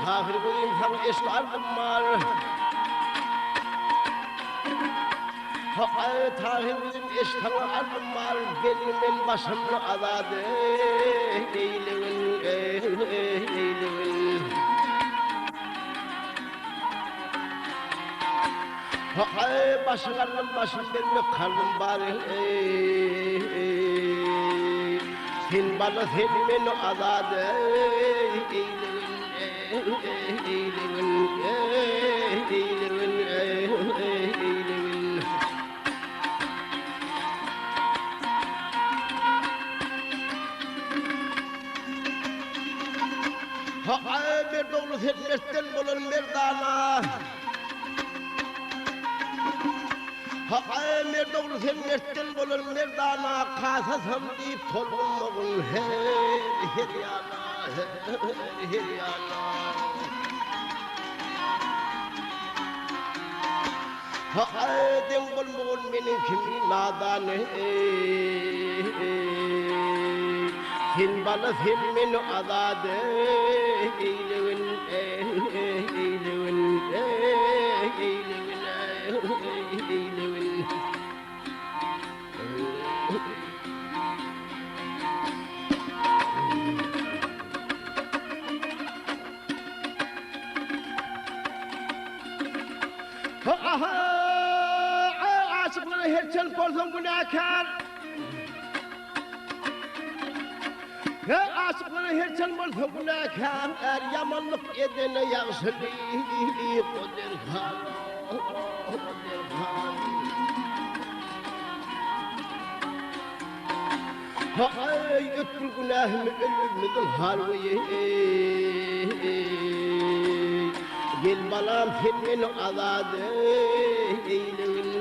Tahir bu insan eşkardım var. Tahir bizim eşkardım var. Benim başımı aladı. Eylevin. Başlarım başım benim karnım bari. Sen bana sen beni aladı. Eylevin. Bir doğru hizmetten bulun bir dana. Bir doğru hizmetten bulun bir dana. Kasasam deyip tolunmağın her yana. Den bulmağın benim kimi nadanı. Sen bana sen beni adadı. Eylevin. Aşıkları her çel korsan günahkar. Aşıkları her çel korsan günahkar. Er yamanlık edene yaksın. Kodir khan. Öpür günahımı ölümüdün halıyı. Gel balam sen beni aladı. Eylevin.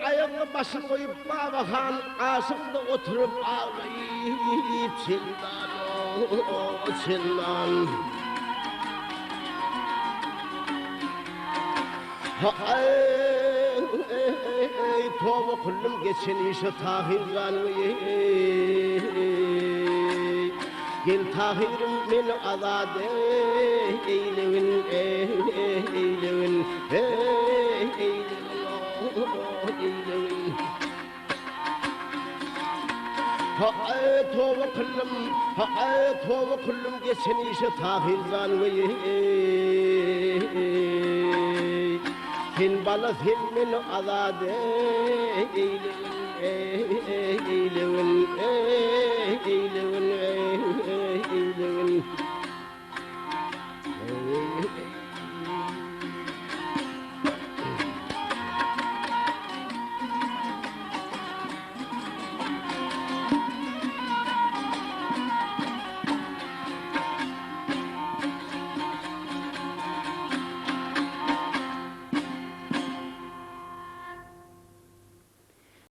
Ayağını başını koyup babakan ağzımda oturup ağlayıp çildan. Tova kullum geçen işe tahir zanıyı. Gel tahirim beni aladı. Eylevin. Tova kullum geçen işe tahir zanıyı. Sen bana sen beni aladı. Eylevin.